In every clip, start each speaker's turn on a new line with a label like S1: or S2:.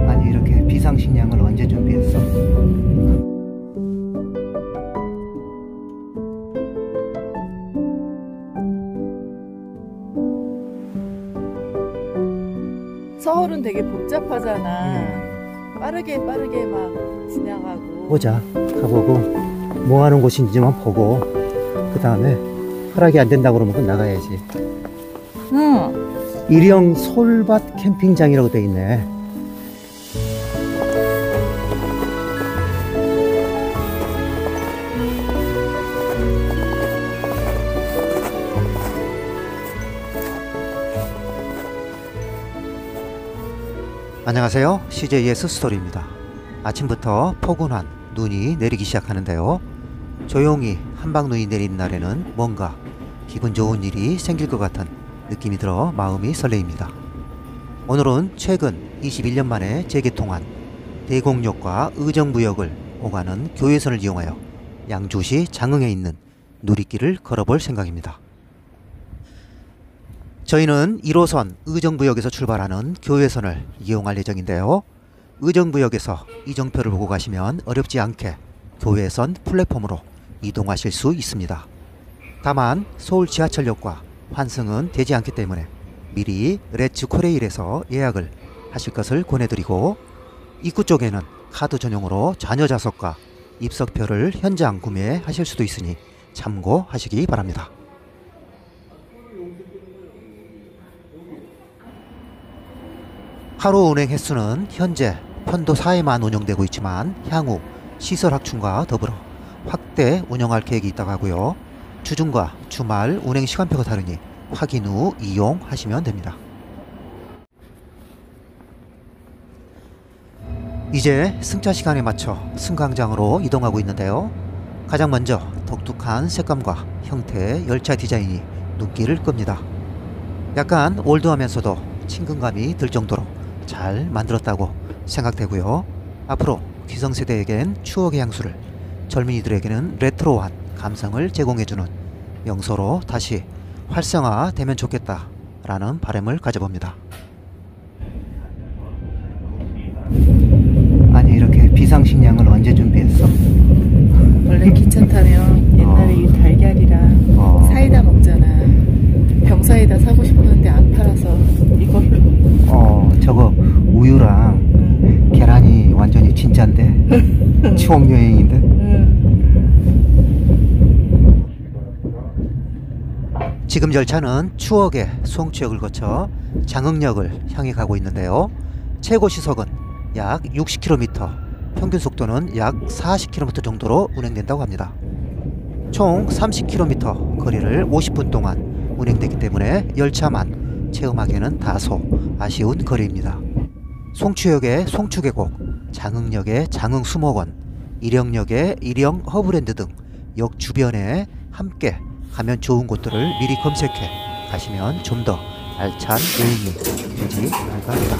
S1: 아니 이렇게 비상식량을 언제 준비했어?
S2: 서울은 되게 복잡하잖아. 빠르게 막 지나가고.
S1: 보자. 가보고 뭐 하는 곳인지만 보고 그 다음에 허락이 안 된다고 그러면 나가야지.
S2: 응.
S1: 일영 솔밭 캠핑장이라고 돼 있네. 안녕하세요. CJS 스토리입니다. 아침부터 포근한 눈이 내리기 시작하는데요. 조용히 한방눈이 내린 날에는 뭔가 기분 좋은 일이 생길 것 같은 느낌이 들어 마음이 설레입니다. 오늘은 최근 21년 만에 재개통한 대곡역과 의정부역을 오가는 교외선을 이용하여 양주시 장흥에 있는 누리길을 걸어볼 생각입니다. 저희는 1호선 의정부역에서 출발하는 교외선을 이용할 예정인데요. 의정부역에서 이정표를 보고 가시면 어렵지 않게 교외선 플랫폼으로 이동하실 수 있습니다. 다만 서울 지하철역과 환승은 되지 않기 때문에 미리 레츠 코레일에서 예약을 하실 것을 권해드리고, 입구 쪽에는 카드 전용으로 자녀 좌석과 입석표를 현장 구매하실 수도 있으니 참고하시기 바랍니다. 하루 운행 횟수는 현재 편도 4회만 운영되고 있지만 향후 시설 확충과 더불어 확대 운영할 계획이 있다고 하고요. 주중과 주말 운행 시간표가 다르니 확인 후 이용하시면 됩니다. 이제 승차 시간에 맞춰 승강장으로 이동하고 있는데요. 가장 먼저 독특한 색감과 형태의 열차 디자인이 눈길을 끕니다. 약간 올드하면서도 친근감이 들 정도로 잘 만들었다고 생각되고요. 앞으로 기성세대에겐 추억의 향수를, 젊은이들에게는 레트로한 감성을 제공해주는 명소로 다시 활성화되면 좋겠다라는 바람을 가져봅니다. 아니 이렇게 비상식량을 언제 준비했어?
S2: 원래 기차 타면 옛날에 이 달걀이랑 사이다 먹잖아. 병사이다 사고 싶었는데 안 팔아서 이걸로.
S1: 저거 우유랑 계란이 완전히 진짠데. 추억여행인데. 지금 열차는 추억의 송추역을 거쳐 장흥역을 향해 가고 있는데요. 최고 시속은 약 60km, 평균 속도는 약 40km 정도로 운행된다고 합니다. 총 30km 거리를 50분 동안 운행되기 때문에 열차만 체험하기에는 다소 아쉬운 거리입니다. 송추역의 송추계곡, 장흥역의 장흥수목원, 일영역의 일영 허브랜드 등 역 주변에 함께 가면 좋은 곳들을 미리 검색해 가시면 좀 더 알찬 여행이 되지 않을까 합니다.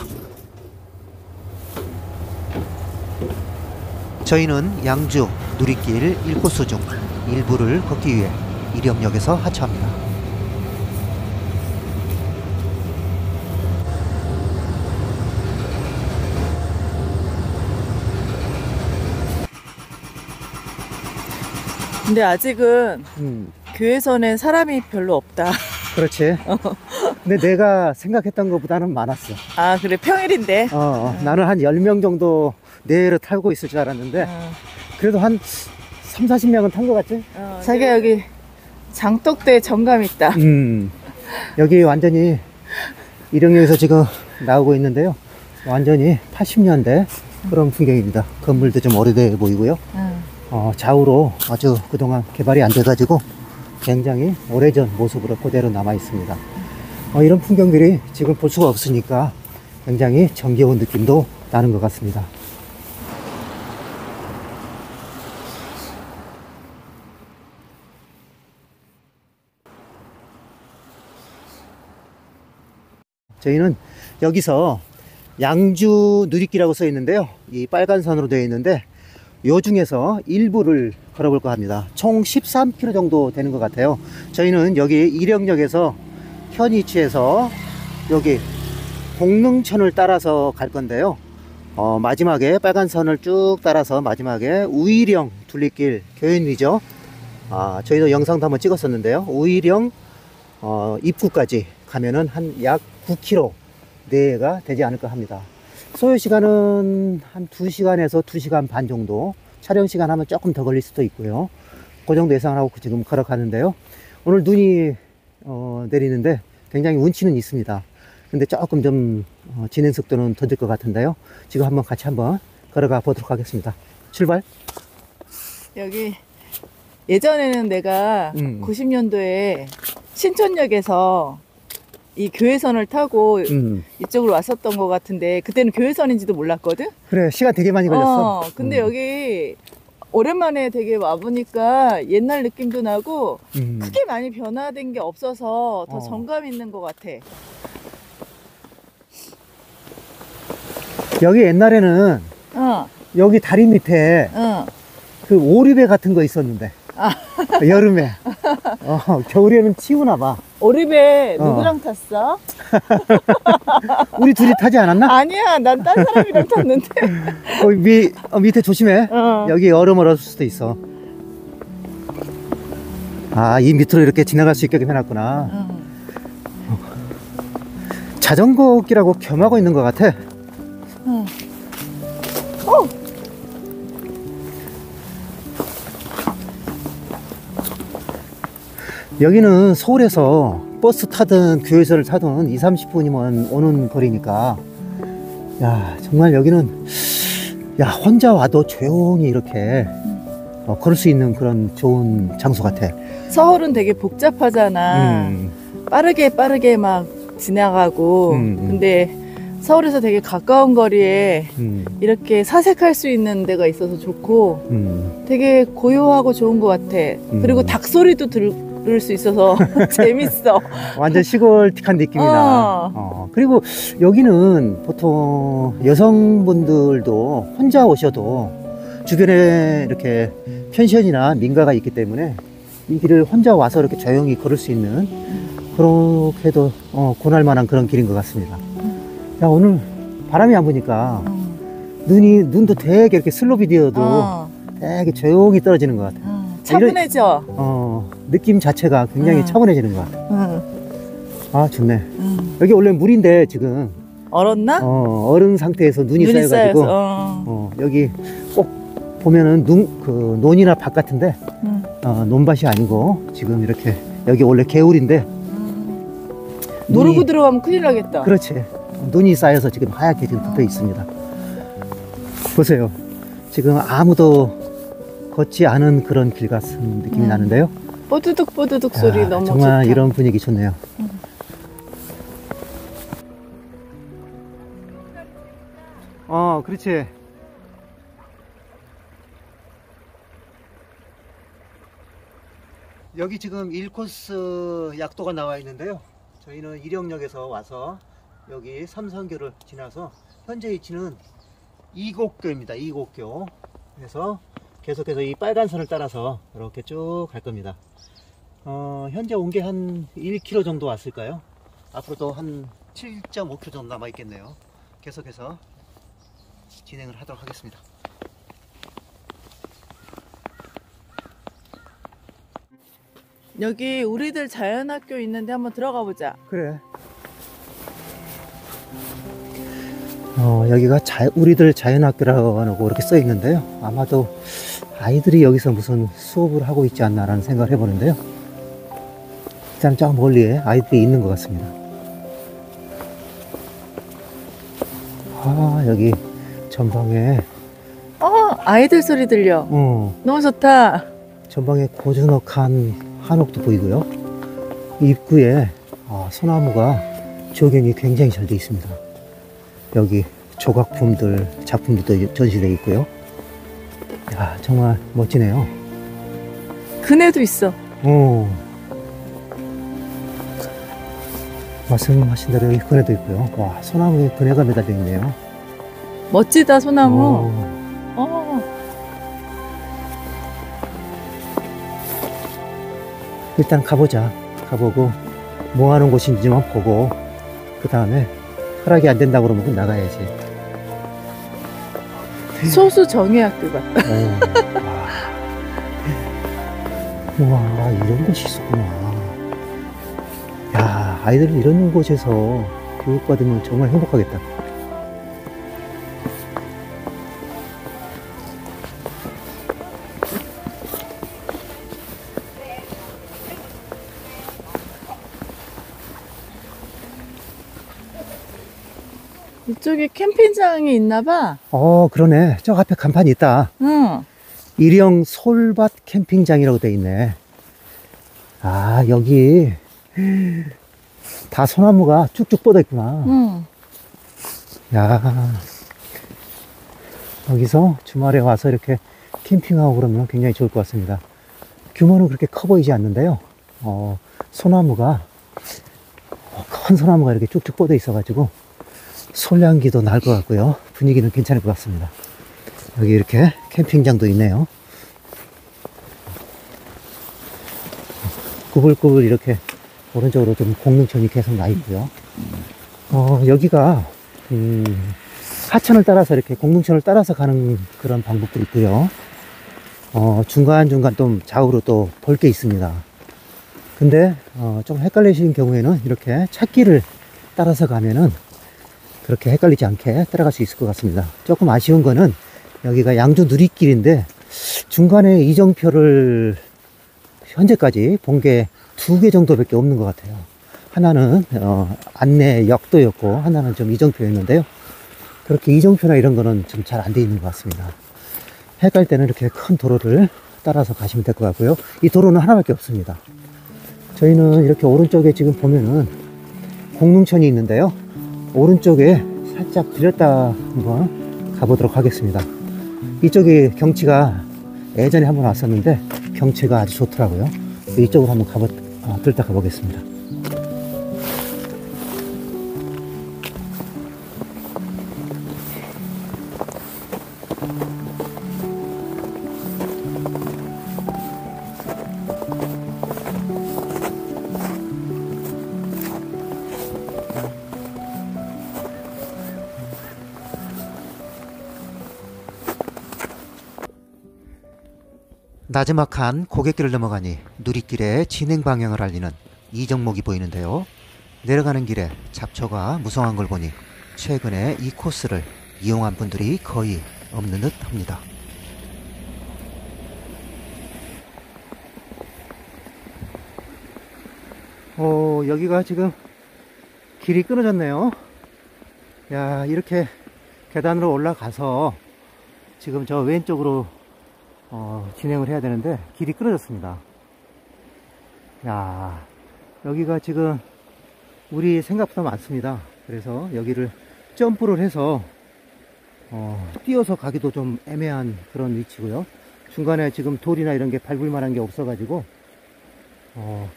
S1: 저희는 양주 누리길 1코스 중 일부를 걷기 위해 일영역에서 하차합니다.
S2: 근데 아직은 교외선에 사람이 별로 없다.
S1: 그렇지. 근데 내가 생각했던 것보다는 많았어.
S2: 아 그래, 평일인데?
S1: 나는 한 10명 정도 내외로 타고 있을 줄 알았는데 그래도 한 3, 40명은 탄 것 같지?
S2: 자기가 여기 장독대 정감 있다.
S1: 여기 완전히 일영역에서 지금 나오고 있는데요. 완전히 80년대 그런 풍경입니다. 건물도 좀 오래돼 보이고요. 좌우로 아주 그동안 개발이 안 돼가지고 굉장히 오래전 모습으로 그대로 남아 있습니다. 이런 풍경들이 지금 볼 수가 없으니까 굉장히 정겨운 느낌도 나는 것 같습니다. 저희는 여기서 양주 누리길이라고 써 있는데요. 이 빨간 선으로 되어 있는데 요 중에서 일부를 걸어볼까 합니다. 총 13km 정도 되는 것 같아요. 저희는 여기 일영역에서 현이치에서 여기 동릉천을 따라서 갈 건데요. 마지막에 빨간 선을 쭉 따라서 마지막에 우이령 둘레길 교인이죠. 저희도 영상도 한번 찍었었는데요. 우이령 입구까지 가면은 한 약 9km 내가 되지 않을까 합니다. 소요 시간은 한 2시간에서 2시간 반 정도, 촬영 시간 하면 조금 더 걸릴 수도 있고요. 그 정도 예상을 하고 지금 걸어가는데요. 오늘 눈이 내리는데 굉장히 운치는 있습니다. 근데 조금 좀 진행 속도는 더딜 것 같은데요. 지금 한번 같이 한번 걸어가 보도록 하겠습니다. 출발.
S2: 여기 예전에는 내가 90년도에 신촌역에서 이 교회선을 타고 이쪽으로 왔었던 것 같은데 그때는 교회선인지도 몰랐거든?
S1: 그래, 시간 되게 많이 걸렸어.
S2: 근데 여기 오랜만에 되게 와보니까 옛날 느낌도 나고 크게 많이 변화된 게 없어서 더 정감 있는 것 같아.
S1: 여기 옛날에는 여기 다리 밑에 그 오리배 같은 거 있었는데 여름에 겨울에는 치우나 봐.
S2: 오리배 누구랑 탔어?
S1: 우리 둘이 타지 않았나?
S2: 아니야, 난 딴 사람이랑 탔는데.
S1: 밑에 조심해. 여기 얼음 얼었을 수도 있어. 이 밑으로 이렇게 지나갈 수 있게 해놨구나. 자전거 길하고 겸하고 있는 것 같아. 여기는 서울에서 버스 타든 교회선을 타든 20-30분이면 오는 거리니까, 야, 정말 여기는 혼자 와도 조용히 이렇게 걸을 수 있는 그런 좋은 장소 같아.
S2: 서울은 되게 복잡하잖아. 빠르게 막 지나가고. 근데 서울에서 되게 가까운 거리에 이렇게 사색할 수 있는 데가 있어서 좋고 되게 고요하고 좋은 것 같아. 그리고 닭소리도 들을 수 있어서 재밌어.
S1: 완전 시골틱한 느낌이 나. 그리고 여기는 보통 여성분들도 혼자 오셔도 주변에 이렇게 펜션이나 민가가 있기 때문에 이 길을 혼자 와서 이렇게 조용히 걸을 수 있는, 그렇게도 권할 만한 그런 길인 것 같습니다. 야, 오늘 바람이 안 부니까 눈도 되게 이렇게 슬로비 되어도 되게 조용히 떨어지는 것 같아.
S2: 차분해져.
S1: 느낌 자체가 굉장히 차분해지는 것 같아. 좋네. 여기 원래 물인데 지금
S2: 얼었나?
S1: 얼은 상태에서 눈이 쌓여가지고 여기 꼭 보면은 논이나 밭 같은데 논밭이 아니고 지금 이렇게 여기 원래 개울인데
S2: 모르고 들어가면 큰일 나겠다.
S1: 그렇지. 눈이 쌓여서 지금 하얗게 지금 붙어 있습니다. 보세요. 지금 아무도 걷지 않은 그런 길 같은 느낌이 나는데요.
S2: 뽀드득 소리 너무
S1: 정말
S2: 좋다.
S1: 이런 분위기 좋네요. 그렇지. 여기 지금 1코스 약도가 나와 있는데요. 저희는 일영역에서 와서 여기 삼성교를 지나서 현재 위치는 이곡교입니다. 이곡교. 그래서 계속해서 이 빨간 선을 따라서 이렇게 쭉 갈 겁니다. 현재 온 게 한 1km 정도 왔을까요? 앞으로도 한 7.5km 정도 남아 있겠네요. 계속해서 진행을 하도록 하겠습니다.
S2: 여기 우리들 자연학교 있는데 한번 들어가 보자.
S1: 그래. 여기가 우리들 자연학교라고 이렇게 써 있는데요. 아마도 아이들이 여기서 무슨 수업을 하고 있지 않나라는 생각을 해보는데요. 일단 저 멀리에 아이들이 있는 것 같습니다. 여기 전방에
S2: 아이들 소리 들려. 너무 좋다.
S1: 전방에 고즈넉한 한옥도 보이고요. 입구에 소나무가 조경이 굉장히 잘 되어 있습니다. 여기 조각품들, 작품들도 전시되어 있고요. 야, 정말 멋지네요.
S2: 그네도 있어.
S1: 말씀하신 대로 여기 그네도 있고요. 와, 소나무에 그네가 매달려 있네요.
S2: 멋지다, 소나무.
S1: 일단 가보자. 가보고 뭐 하는 곳인지만 보고 그 다음에 허락이 안 된다고 그러면 그럼 나가야지.
S2: 소수 정예학교 같다.
S1: 우와, 이런 곳이 있었구나. 야, 아이들 이런 곳에서 교육받으면 정말 행복하겠다.
S2: 이쪽에 캠핑장이 있나 봐.
S1: 그러네. 저 앞에 간판이 있다.
S2: 응.
S1: 일영 솔밭 캠핑장이라고 돼 있네. 아, 여기 다 소나무가 쭉쭉 뻗어 있구나.
S2: 응.
S1: 야, 여기서 주말에 와서 이렇게 캠핑하고 그러면 굉장히 좋을 것 같습니다. 규모는 그렇게 커 보이지 않는데요. 소나무가 큰 소나무가 이렇게 쭉쭉 뻗어 있어 가지고 솔향기도 날 것 같고요. 분위기는 괜찮을 것 같습니다. 여기 이렇게 캠핑장도 있네요. 꾸불꾸불 이렇게 오른쪽으로 좀 공릉천이 계속 나 있고요. 여기가 하천을 따라서 이렇게 공릉천을 따라서 가는 그런 방법도 있고요. 중간중간 또 좌우로 또 볼 게 있습니다. 근데 좀 헷갈리시는 경우에는 이렇게 찻길을 따라서 가면은 그렇게 헷갈리지 않게 따라갈 수 있을 것 같습니다. 조금 아쉬운 거는 여기가 양주 누리길인데 중간에 이정표를 현재까지 본 게 2개 정도밖에 없는 것 같아요. 하나는 안내 역도였고 하나는 좀 이정표였는데요. 그렇게 이정표나 이런 거는 좀 잘 안 돼 있는 것 같습니다. 헷갈릴 때는 이렇게 큰 도로를 따라서 가시면 될 것 같고요. 이 도로는 하나밖에 없습니다. 저희는 이렇게 오른쪽에 지금 보면은 공릉천이 있는데요. 오른쪽에 살짝 들렸다 한번 가보도록 하겠습니다. 이쪽에 경치가 예전에 한번 왔었는데 경치가 아주 좋더라고요. 이쪽으로 한번 들다 가보겠습니다. 나지막한 고갯길을 넘어가니 누리길의 진행 방향을 알리는 이정목이 보이는데요. 내려가는 길에 잡초가 무성한 걸 보니 최근에 이 코스를 이용한 분들이 거의 없는 듯 합니다. 여기가 지금 길이 끊어졌네요. 야, 이렇게 계단으로 올라가서 지금 저 왼쪽으로 진행을 해야 되는데 길이 끊어졌습니다. 야, 여기가 지금 우리 생각보다 많습니다. 그래서 여기를 점프를 해서 뛰어서 가기도 좀 애매한 그런 위치고요. 중간에 지금 돌이나 이런 게 밟을 만한 게 없어 가지고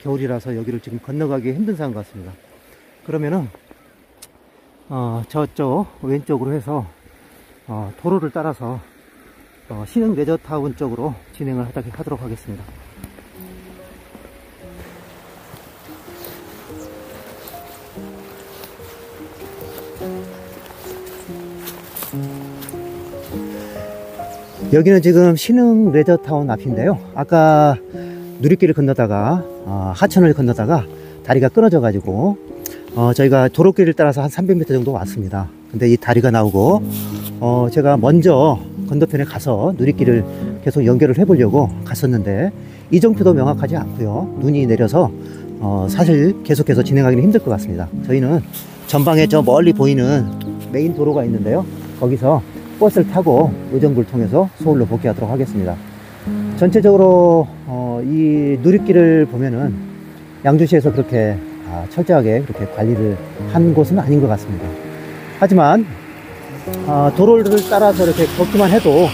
S1: 겨울이라서 여기를 지금 건너가기 힘든 상황 같습니다. 그러면은 저쪽 왼쪽으로 해서 도로를 따라서 신흥 레저타운 쪽으로 진행을 하도록 하겠습니다. 여기는 지금 신흥 레저타운 앞인데요. 아까 누리길을 건너다가 하천을 건너다가 다리가 끊어져 가지고 저희가 도로길을 따라서 한 300m 정도 왔습니다. 근데 이 다리가 나오고 제가 먼저 건너편에 가서 누리길을 계속 연결을 해 보려고 갔었는데 이정표도 명확하지 않고요. 눈이 내려서 사실 계속해서 진행하기는 힘들 것 같습니다. 저희는 전방에 저 멀리 보이는 메인 도로가 있는데요. 거기서 버스를 타고 의정부를 통해서 서울로 복귀하도록 하겠습니다. 전체적으로 이 누리길을 보면은 양주시에서 그렇게 철저하게 그렇게 관리를 한 곳은 아닌 것 같습니다. 하지만 도로를 따라서 이렇게 걷기만 해도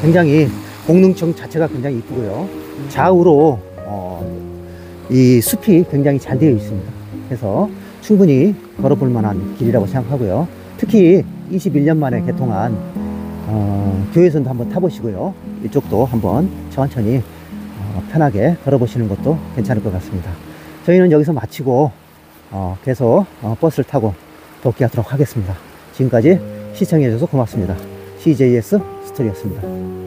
S1: 굉장히 공릉청 자체가 굉장히 이쁘고요. 좌우로 이 숲이 굉장히 잘 되어 있습니다. 그래서 충분히 걸어볼 만한 길이라고 생각하고요. 특히 21년 만에 개통한 교회선도 한번 타보시고요. 이쪽도 한번 천천히 편하게 걸어보시는 것도 괜찮을 것 같습니다. 저희는 여기서 마치고 계속 버스를 타고 복귀하도록 하겠습니다. 지금까지 시청해주셔서 고맙습니다. CJS 스토리였습니다.